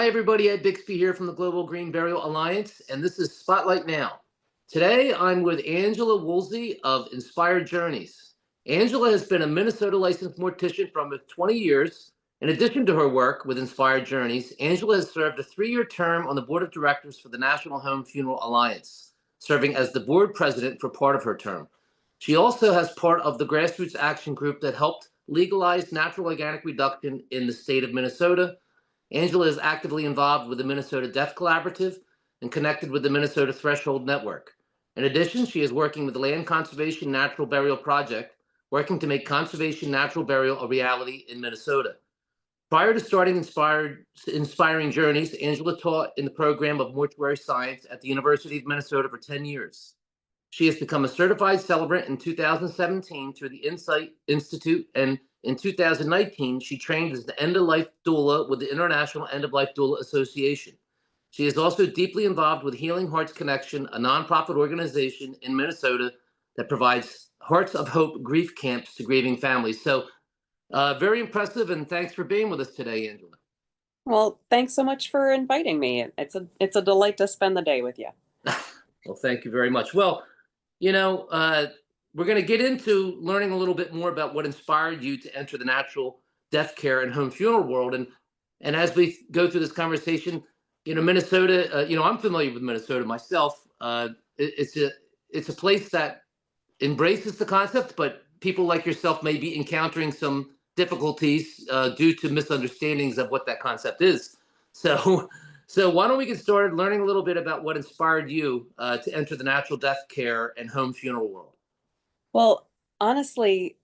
Hi, everybody. Ed Bixby here from the Global Green Burial Alliance, and this is Spotlight Now. Today, I'm with Angela Woosley of Inspired Journeys. Angela has been a Minnesota licensed mortician for almost 20 years. In addition to her work with Inspired Journeys, Angela has served a 3-year term on the board of directors for the National Home Funeral Alliance, serving as the board president for part of her term. She also has part of the grassroots action group that helped legalize natural organic reduction in the state of Minnesota. Angela is actively involved with the Minnesota Death Collaborative and connected with the Minnesota Threshold Network. In addition, she is working with the Land Conservation Natural Burial Project, working to make conservation natural burial a reality in Minnesota. Prior to starting Inspiring Journeys, Angela taught in the Program of Mortuary Science at the University of Minnesota for 10 years. She has become a certified celebrant in 2017 through the Insight Institute, and in 2019, she trained as the end-of-life doula with the International End-of-Life Doula Association. She is also deeply involved with Healing Hearts Connection, a nonprofit organization in Minnesota that provides Hearts of Hope grief camps to grieving families. So very impressive, and thanks for being with us today, Angela. Well, thanks so much for inviting me. It's a delight to spend the day with you. Well, thank you very much. Well, you know, we're going to get into learning a little bit more about what inspired you to enter the natural death care and home funeral world. And as we go through this conversation, Minnesota, I'm familiar with Minnesota myself. It's a place that embraces the concept, but people like yourself may be encountering some difficulties due to misunderstandings of what that concept is. So, so why don't we get started learning a little bit about what inspired you to enter the natural death care and home funeral world? Well, honestly,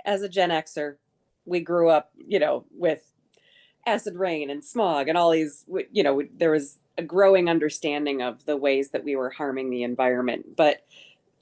as a Gen Xer, we grew up, with acid rain and smog and all these, there was a growing understanding of the ways that we were harming the environment. But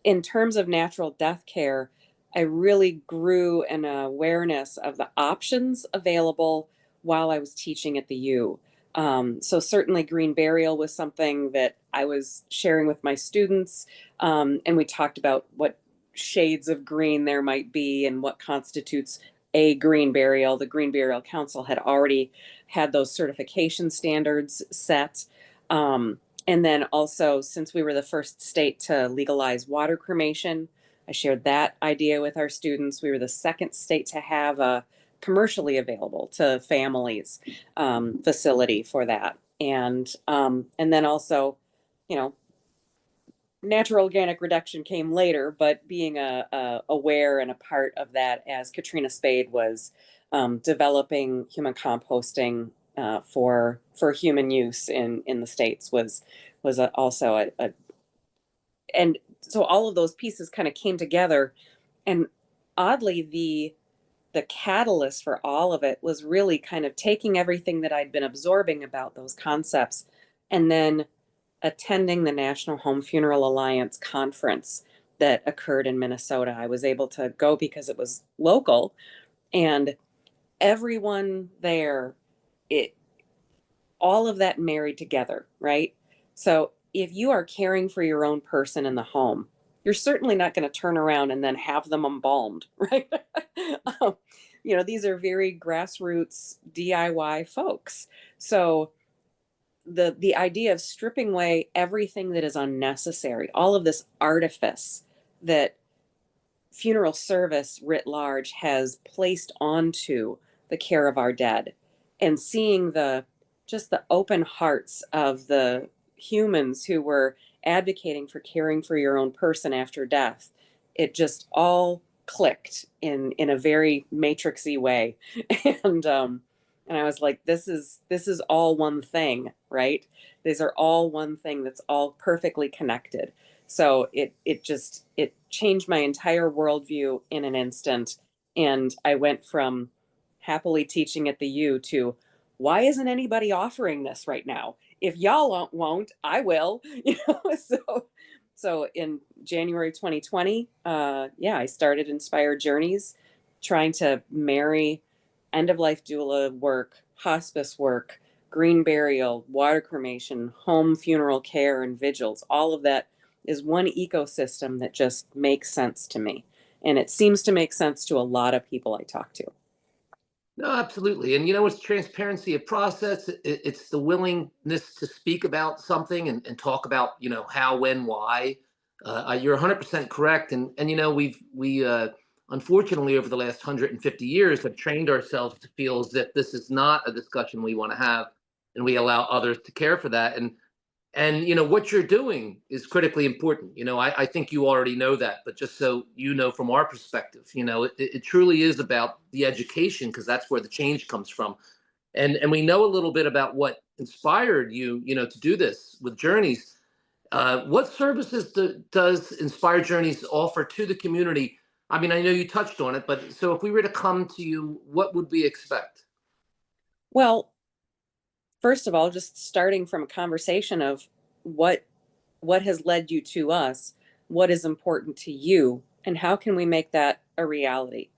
in terms of natural death care, I really grew an awareness of the options available while I was teaching at the U. So certainly green burial was something that I was sharing with my students. And we talked about what shades of green there might be and what constitutes a green burial. The Green Burial Council had already had those certification standards set. And then also, since we were the first state to legalize water cremation, I shared that idea with our students. We were the second state to have a commercially available to families facility for that. And then also, natural organic reduction came later, but being aware and a part of that as Katrina Spade was developing human composting for human use in the States was also a and so all of those pieces kind of came together. And oddly, the catalyst for all of it was really kind of taking everything that I'd been absorbing about those concepts and then attending the National Home Funeral Alliance conference that occurred in Minnesota. I was able to go because it was local, and everyone there, all of that married together, right? So if you are caring for your own person in the home, you're certainly not going to turn around and then have them embalmed, right? These are very grassroots DIY folks. So the idea of stripping away everything that is unnecessary, all of this artifice that funeral service writ large has placed onto the care of our dead, and seeing just the open hearts of the humans who were advocating for caring for your own person after death, it just all clicked in a very matrixy way. And I was like, this is all one thing, right? These are all one thing that's all perfectly connected. So it changed my entire worldview in an instant. And I went from happily teaching at the U to, why isn't anybody offering this right now? If y'all won't, I will. So in January 2020, I started Inspired Journeys, trying to marry end-of-life doula work, hospice work, green burial, water cremation, home funeral care, and vigils. All of that is one ecosystem that just makes sense to me. And it seems to make sense to a lot of people I talk to. No, absolutely. And it's transparency of process. It's the willingness to speak about something and talk about, how, when, why. You're 100% correct. And we unfortunately over the last 150 years have trained ourselves to feel as if this is not a discussion we want to have, and we allow others to care for that. And what you're doing is critically important. I think you already know that, but just so you know, from our perspective, it truly is about the education, because that's where the change comes from. And we know a little bit about what inspired you, to do this with Journeys. What services does Inspire Journeys offer to the community? I mean, I know you touched on it, but so if we were to come to you, what would we expect? Well, first of all, just starting from a conversation of what what has led you to us, what is important to you, and how can we make that a reality.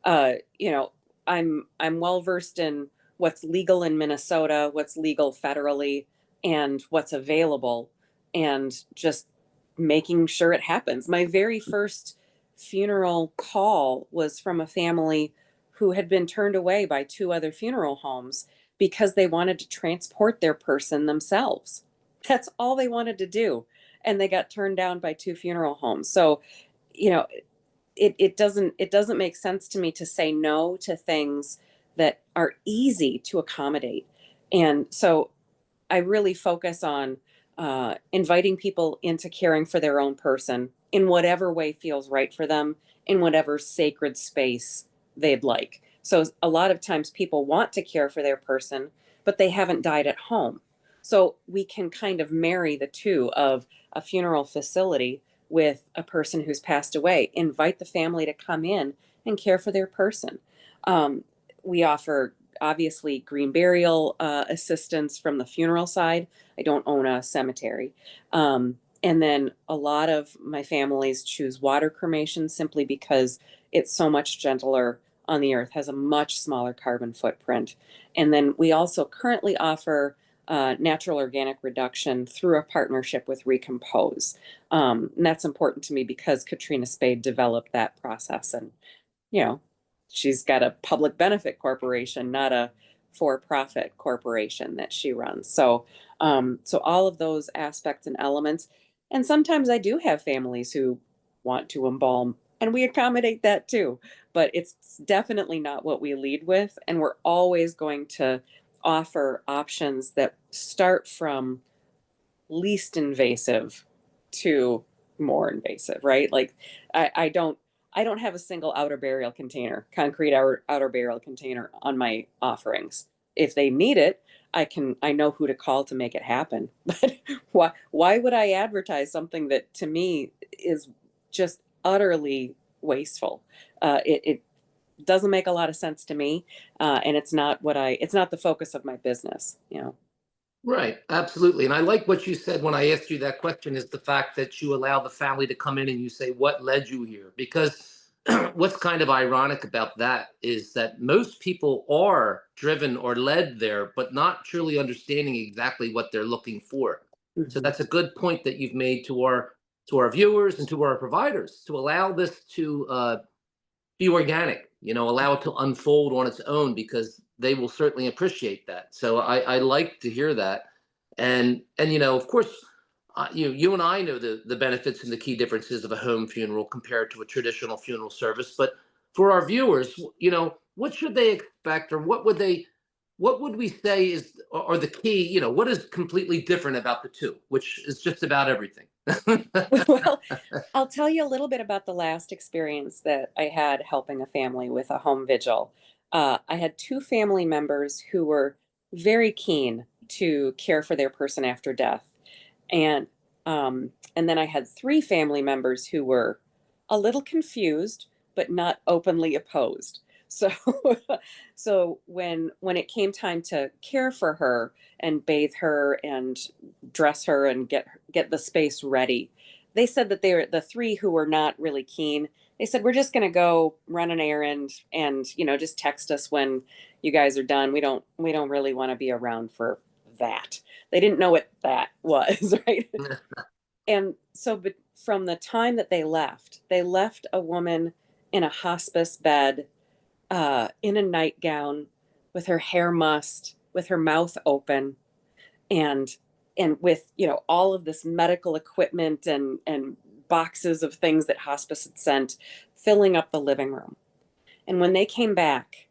You know, I'm well versed in what's legal in Minnesota, what's legal federally, and what's available, and just making sure it happens. My very first funeral call was from a family who had been turned away by two other funeral homes because they wanted to transport their person themselves. That's all they wanted to do. And they got turned down by two funeral homes. So, you know, it doesn't make sense to me to say no to things that are easy to accommodate. And so I really focus on inviting people into caring for their own person in whatever way feels right for them, in whatever sacred space they'd like. So a lot of times people want to care for their person, but they haven't died at home. So we can kind of marry the two of a funeral facility with a person who's passed away, invite the family to come in and care for their person. We offer obviously green burial assistance from the funeral side. I don't own a cemetery. And then a lot of my families choose water cremation simply because it's so much gentler on the earth, has a much smaller carbon footprint. And then we also currently offer natural organic reduction through a partnership with Recompose. And that's important to me because Katrina Spade developed that process. And you know, she's got a public benefit corporation, not a for-profit corporation that she runs. So all of those aspects and elements. And sometimes I do have families who want to embalm, and we accommodate that too. But it's definitely not what we lead with. And we're always going to offer options that start from least invasive to more invasive, right? Like I don't have a single outer burial container, concrete outer burial container on my offerings. If they need it, I know who to call to make it happen. But why would I advertise something that to me is just utterly wasteful? It doesn't make a lot of sense to me, and it's not the focus of my business, you know. Right, absolutely. And I like what you said when I asked you that question, is the fact that you allow the family to come in and you say, what led you here? Because what's kind of ironic about that is that most people are driven or led there, but not truly understanding exactly what they're looking for. So Mhm. that's a good point that you've made to our viewers and to our providers, to allow this to be organic, allow it to unfold on its own, because they will certainly appreciate that. So I like to hear that. And of course, you and I know the benefits and the key differences of a home funeral compared to a traditional funeral service. But for our viewers, what should they expect, or what would we say are the key, what is completely different about the two, which is just about everything. Well, I'll tell you a little bit about the last experience that I had helping a family with a home vigil. I had two family members who were very keen to care for their person after death, and and then I had three family members who were a little confused, but not openly opposed. So, so when it came time to care for her and bathe her and dress her and get the space ready, they said that they're the three who were not really keen. They said, we're just going to go run an errand and, just text us when you guys are done. We don't really want to be around for that. They didn't know what that was, right? And so, but from the time that they left a woman in a hospice bed in a nightgown with her hair mussed, with her mouth open, and with, you know, all of this medical equipment and boxes of things that hospice had sent filling up the living room. And when they came back,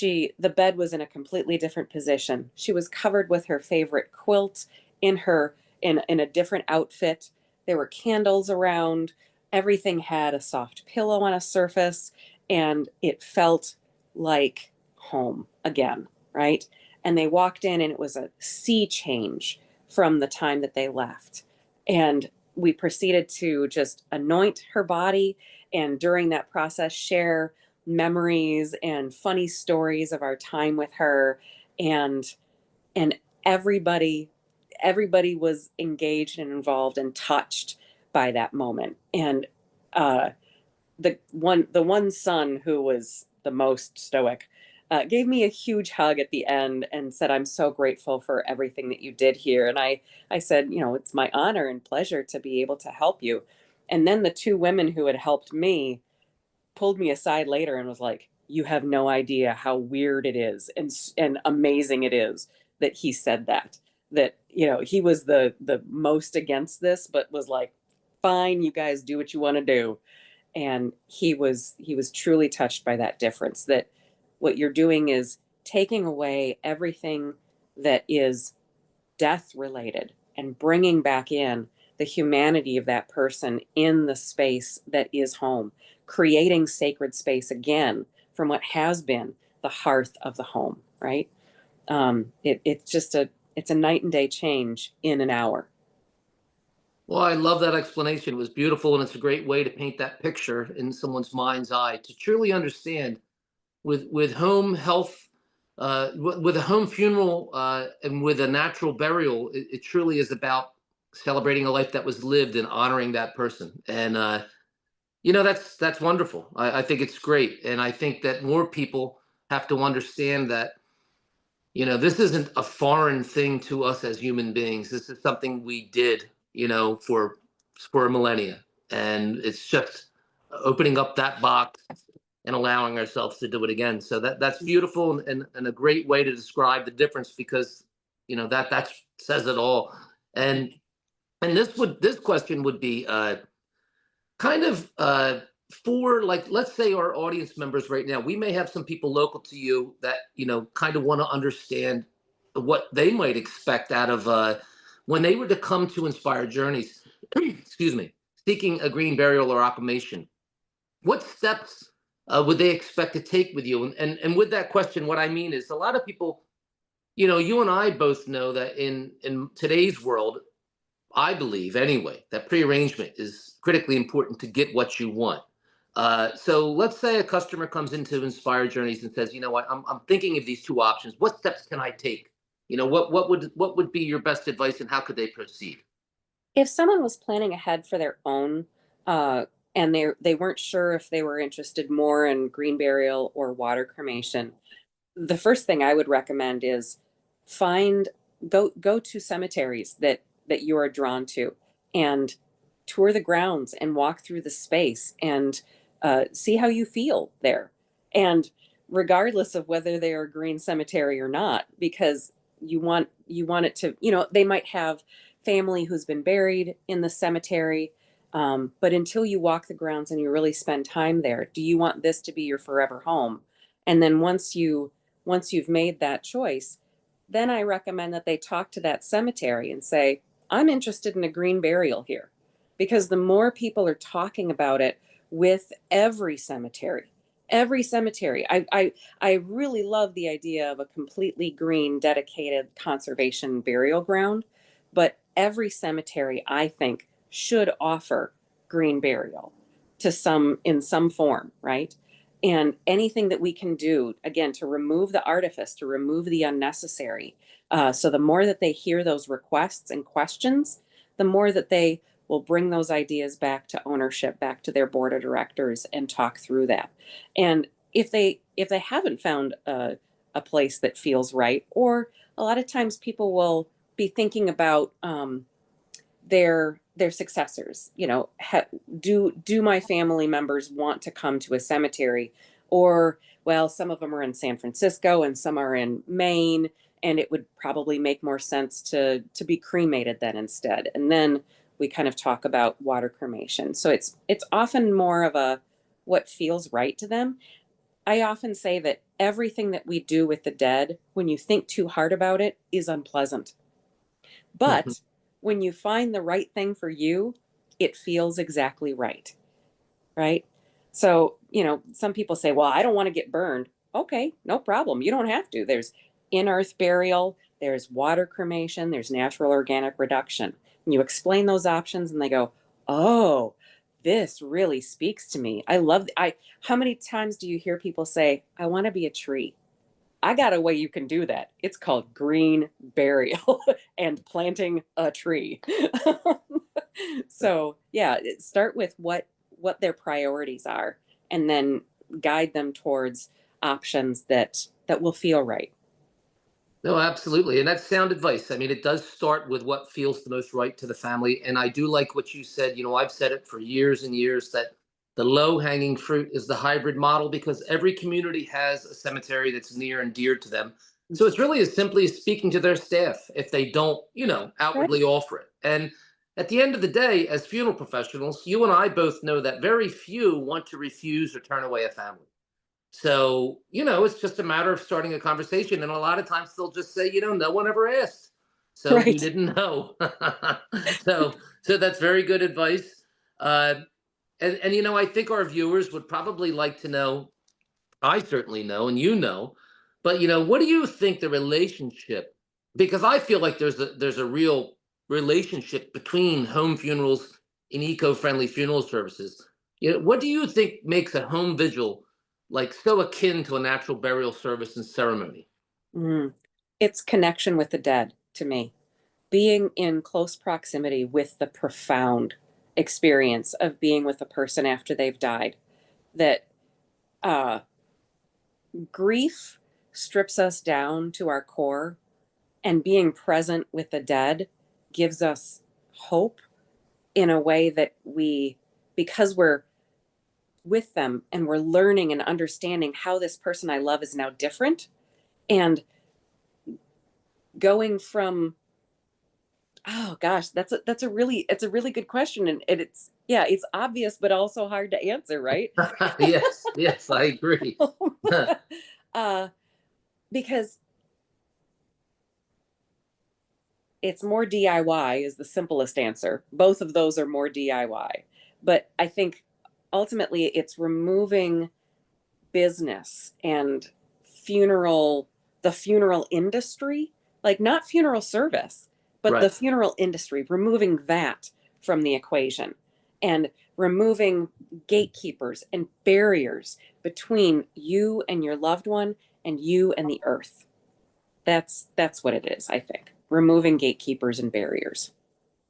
the bed was in a completely different position. She was covered with her favorite quilt in her in a different outfit. There were candles around. Everything had a soft pillow on a surface, and it felt like home again, right? And they walked in, and it was a sea change from the time that they left. And we proceeded to just anoint her body, and during that process share memories and funny stories of our time with her. And and everybody was engaged and involved and touched by that moment. And uh the one son who was the most stoic gave me a huge hug at the end and said, "I'm so grateful for everything that you did here." And I said, "You know, it's my honor and pleasure to be able to help you." And then the two women who had helped me pulled me aside later and was like, "You have no idea how weird it is and amazing it is that he said that." That, you know, he was the most against this, but was like, "Fine, you guys do what you want to do." And he was truly touched by that difference, that what you're doing is taking away everything that is death related and bringing back in the humanity of that person in the space that is home, creating sacred space again from what has been the hearth of the home, right? It's a night and day change in an hour. Well, I love that explanation. It was beautiful, and it's a great way to paint that picture in someone's mind's eye to truly understand with home health, with a home funeral, and with a natural burial. It truly is about celebrating a life that was lived and honoring that person. And that's wonderful. I think it's great, and I think that more people have to understand that this isn't a foreign thing to us as human beings. This is something we did, for a millennia, and it's just opening up that box and allowing ourselves to do it again. So that's beautiful, and a great way to describe the difference, because that says it all. And this question would be kind of for, like, let's say our audience members right now, we may have some people local to you that kind of want to understand what they might expect out of when they were to come to Inspire Journeys, excuse me, seeking a green burial or acclimation. What steps would they expect to take with you? And with that question, what I mean is, a lot of people, you and I both know that in today's world, I believe anyway, that prearrangement is critically important to get what you want. So let's say a customer comes into Inspire Journeys and says, "You know what, I'm thinking of these two options. What steps can I take? What would be your best advice, and how could they proceed?" If someone was planning ahead for their own, and they weren't sure if they were interested more in green burial or water cremation, the first thing I would recommend is find go to cemeteries that you are drawn to, and tour the grounds and walk through the space, and see how you feel there. And regardless of whether they are a green cemetery or not, because you want it to, they might have family who's been buried in the cemetery. But until you walk the grounds and you really spend time there, do you want this to be your forever home? And then once you've made that choice, then I recommend that they talk to that cemetery and say, "I'm interested in a green burial here." Because the more people are talking about it with every cemetery, I really love the idea of a completely green, dedicated conservation burial ground. But every cemetery, I think, should offer green burial in some form, right? And anything that we can do, again, to remove the artifice, to remove the unnecessary. So the more that they hear those requests and questions, the more that they will bring those ideas back to ownership, back to their board of directors, and talk through that. And if they haven't found a place that feels right, or a lot of times people will be thinking about their successors. Do my family members want to come to a cemetery Or, well, some of them are in San Francisco and some are in Maine, and it would probably make more sense to be cremated then instead. And then we kind of talk about water cremation. So it's often more of a what feels right to them. I often say that everything that we do with the dead, when you think too hard about it, is unpleasant. Mhm. But when you find the right thing for you, it feels exactly right. Right. So, some people say, well, I don't want to get burned. Okay, no problem. You don't have to. There's in earth burial, there's water cremation, there's natural organic reduction. And you explain those options and they go, oh, this really speaks to me. I love, how many times do you hear people say, I want to be a tree? I got a way you can do that. It's called green burial and planting a tree. So yeah, start with what their priorities are, and then guide them towards options that will feel right. No, absolutely. And that's sound advice. I mean, it does start with what feels the most right to the family. And I do like what you said. I've said it for years and years that the low hanging fruit is the hybrid model because every community has a cemetery that's near and dear to them. So it's really as simply as speaking to their staff if they don't, Right. outwardly offer it. And at the end of the day, as funeral professionals, you and I both know that very few want to refuse or turn away a family. So, it's just a matter of starting a conversation. And a lot of times they'll just say, no one ever asked. So you Right. didn't know. so that's very good advice. Uh, and I think our viewers would probably like to know, I certainly know, and but what do you think the relationship, because I feel like there's a real relationship between home funerals and eco-friendly funeral services. What do you think makes a home vigil like so akin to a natural burial service and ceremony? Mm. It's connection with the dead to me. Being in close proximity with the profound experience of being with a person after they've died. That uh, grief strips us down to our core, and being present with the dead gives us hope in a way that because we're with them and we're learning and understanding how this person I love is now different, and going from, oh gosh, it's a really good question, and it's, yeah, it's obvious but also hard to answer, right? Yes, yes, I agree. uh because it's more DIY is the simplest answer. Both of those are more DIY. But I think ultimately it's removing business and funeral, the funeral industry, like not funeral service, but the Right. funeral industry, removing that from the equation and removing gatekeepers and barriers between you and your loved one and you and the earth. That's what it is, I think. Removing gatekeepers and barriers.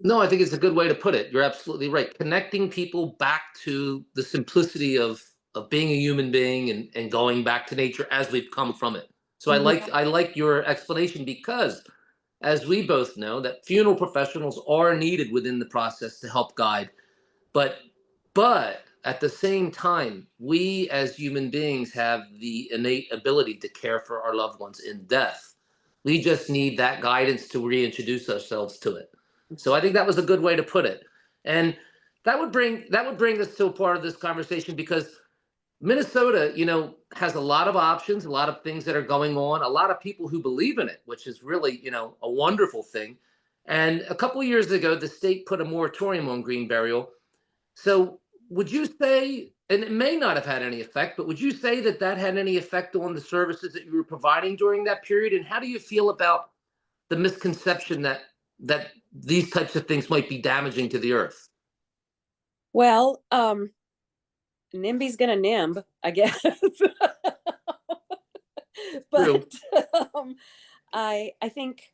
No, I think it's a good way to put it. You're absolutely right. Connecting people back to the simplicity of being a human being and going back to nature as we've come from it. So I Mhm. like I like your explanation because as we both know that funeral professionals are needed within the process to help guide, but at the same time, we as human beings have the innate ability to care for our loved ones in death. We just need that guidance to reintroduce ourselves to it. So I think that was a good way to put it. And that would bring us to a part of this conversation because Minnesota, has a lot of options, a lot of things that are going on, a lot of people who believe in it, which is really, a wonderful thing. And a couple of years ago, the state put a moratorium on green burial. So would you say, and it may not have had any effect, but would you say that that had any effect on the services that you were providing during that period? And how do you feel about the misconception that these types of things might be damaging to the earth? Well, NIMBY's gonna NIMB, I guess. True. But I think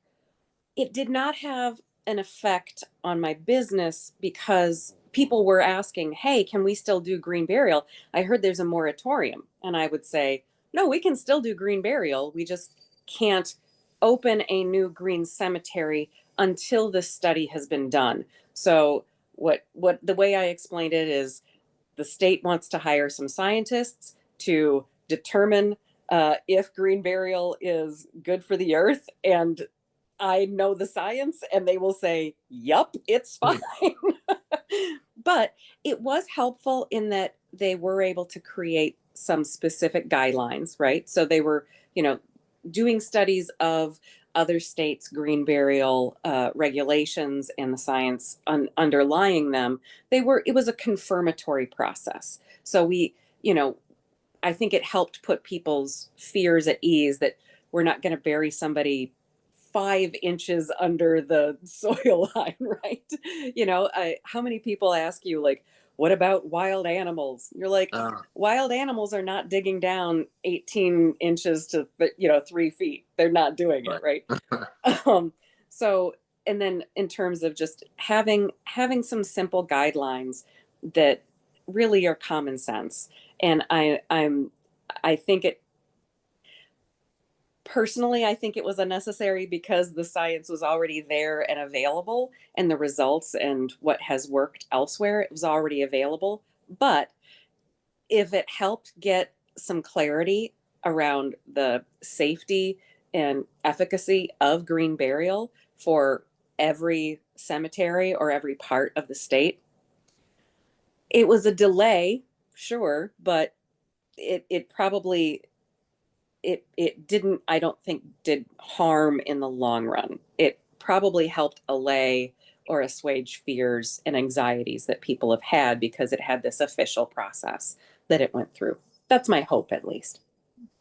it did not have an effect on my business because people were asking, "Hey, can we still do green burial? I heard there's a moratorium." And I would say, "No, we can still do green burial. We just can't open a new green cemetery until this study has been done." So what the way I explained it is the state wants to hire some scientists to determine if green burial is good for the earth, and I know the science, and they will say, yup, it's fine. But it was helpful in that they were able to create some specific guidelines, right? So they were, doing studies of other states' green burial regulations and the science underlying them. It was a confirmatory process. So I think it helped put people's fears at ease that we're not going to bury somebody 5 inches under the soil line, right? How many people ask you, like, what about wild animals? You're like, Uh, wild animals are not digging down 18 inches to 3 feet. They're not doing it, right. right? um, so, and then in terms of just having some simple guidelines that really are common sense, and I think it personally, I think it was unnecessary because the science was already there and available, and the results and what has worked elsewhere, it was already available. But if it helped get some clarity around the safety and efficacy of green burial for every cemetery or every part of the state, it was a delay, sure, but it probably it didn't, I don't think, did harm in the long run. It probably helped allay or assuage fears and anxieties that people have had because it had this official process that it went through. That's my hope, at least.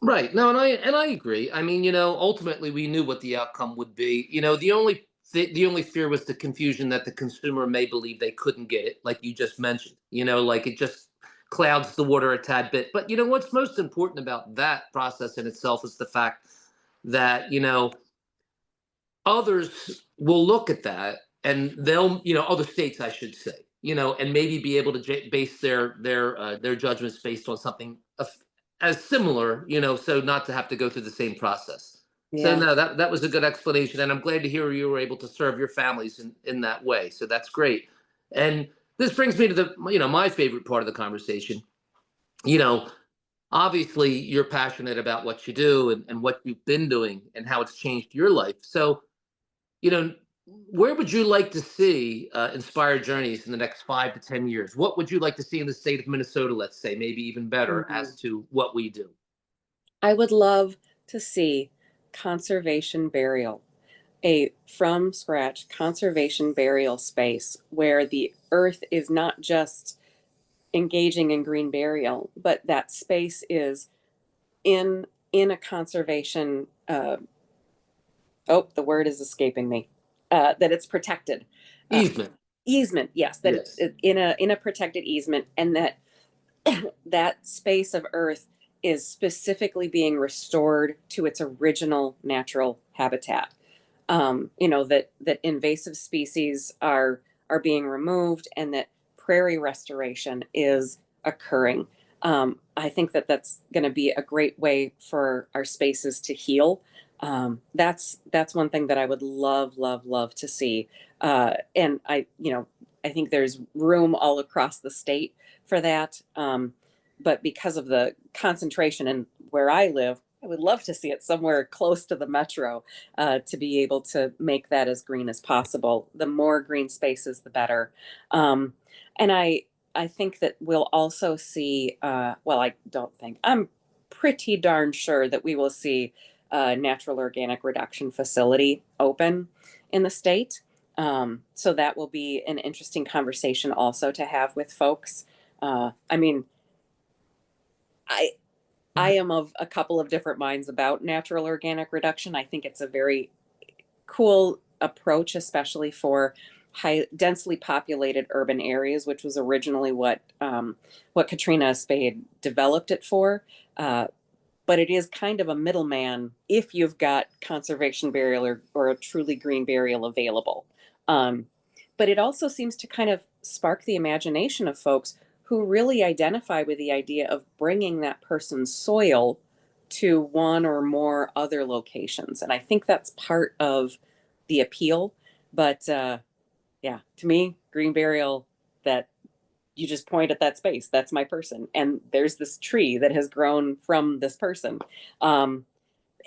Right. No, and I agree. I mean, ultimately we knew what the outcome would be. The only fear was the confusion that the consumer may believe they couldn't get it, like you just mentioned. Like it just clouds the water a tad bit. But what's most important about that process in itself is the fact that others will look at that, and they'll, other states, I should say, and maybe be able to base their judgments based on something as similar, so not to have to go through the same process. So Yeah. no, that was a good explanation, and I'm glad to hear you were able to serve your families in that way. So that's great. And this brings me to the my favorite part of the conversation. You know, Obviously you're passionate about what you do and what you've been doing and how it's changed your life. So you know, where would you like to see Inspired Journeys in the next 5 to 10 years? What would you like to see in the state of Minnesota, let's say, maybe even better Mhm. as to what we do? I would love to see conservation burial, a from scratch conservation burial space where the earth is not just engaging in green burial, but that space is in a conservation the word is escaping me, that it's protected, uh, Easement. easement, yes, that it's Yes. in a protected easement, and that that space of earth is specifically being restored to its original natural habitat. That invasive species are being removed, and that prairie restoration is occurring. I think that that's going to be a great way for our spaces to heal. That's one thing that I would love, love, love to see. And I think there's room all across the state for that. But because of the concentration and where I live, I would love to see it somewhere close to the metro, to be able to make that as green as possible. The more green spaces, the better. And I think that we'll also see. Well, I don't think, I'm pretty darn sure that we will see a natural organic reduction facility open in the state. So that will be an interesting conversation also to have with folks. I mean, I I am of a couple of different minds about natural organic reduction. I think it's a very cool approach, especially for high densely populated urban areas, which was originally what Katrina Spade developed it for. But it is kind of a middleman if you've got conservation burial or a truly green burial available. Um, but it also seems to kind of spark the imagination of folks who really identify with the idea of bringing that person's soil to one or more other locations. And I think that's part of the appeal. But yeah, to me, green burial, that you just point at that space. That's my person. And there's this tree that has grown from this person.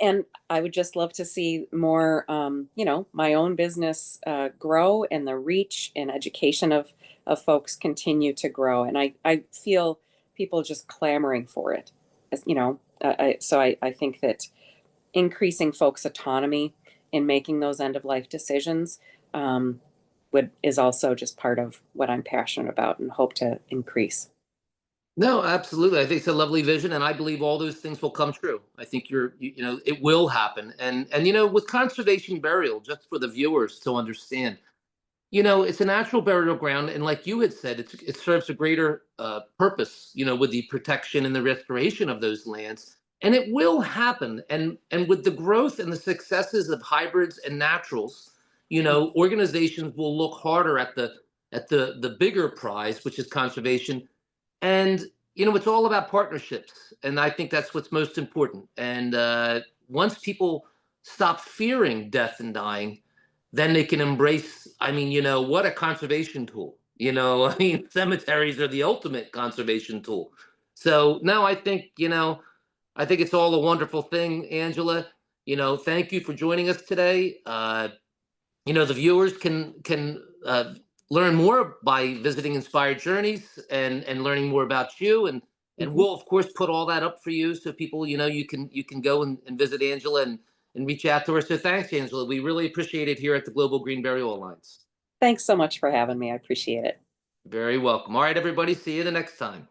And I would just love to see more, my own business grow, and the reach and education of folks continue to grow. And I feel people just clamoring for it. So I think that increasing folks' autonomy in making those end of life decisions is also just part of what I'm passionate about and hope to increase. No, absolutely. I think it's a lovely vision, and I believe all those things will come true. I think it will happen. And with conservation burial, just for the viewers to understand, it's a natural burial ground, and like you had said, it serves a greater purpose, with the protection and the restoration of those lands. And it will happen. And with the growth and the successes of hybrids and naturals, organizations will look harder at the bigger prize, which is conservation. And it's all about partnerships, and I think that's what's most important. And once people stop fearing death and dying, then they can embrace. I mean, what a conservation tool. I mean, cemeteries are the ultimate conservation tool. So now I think it's all a wonderful thing, Angela. Thank you for joining us today. The viewers can learn more by visiting Inspired Journeys and learning more about you, and Mhm. we'll of course put all that up for you, so people, you can go and visit Angela and reach out to her. So thanks, Angela. We really appreciate it here at the Global Green Burial Alliance. Thanks so much for having me. I appreciate it. Very welcome. All right, everybody. See you the next time.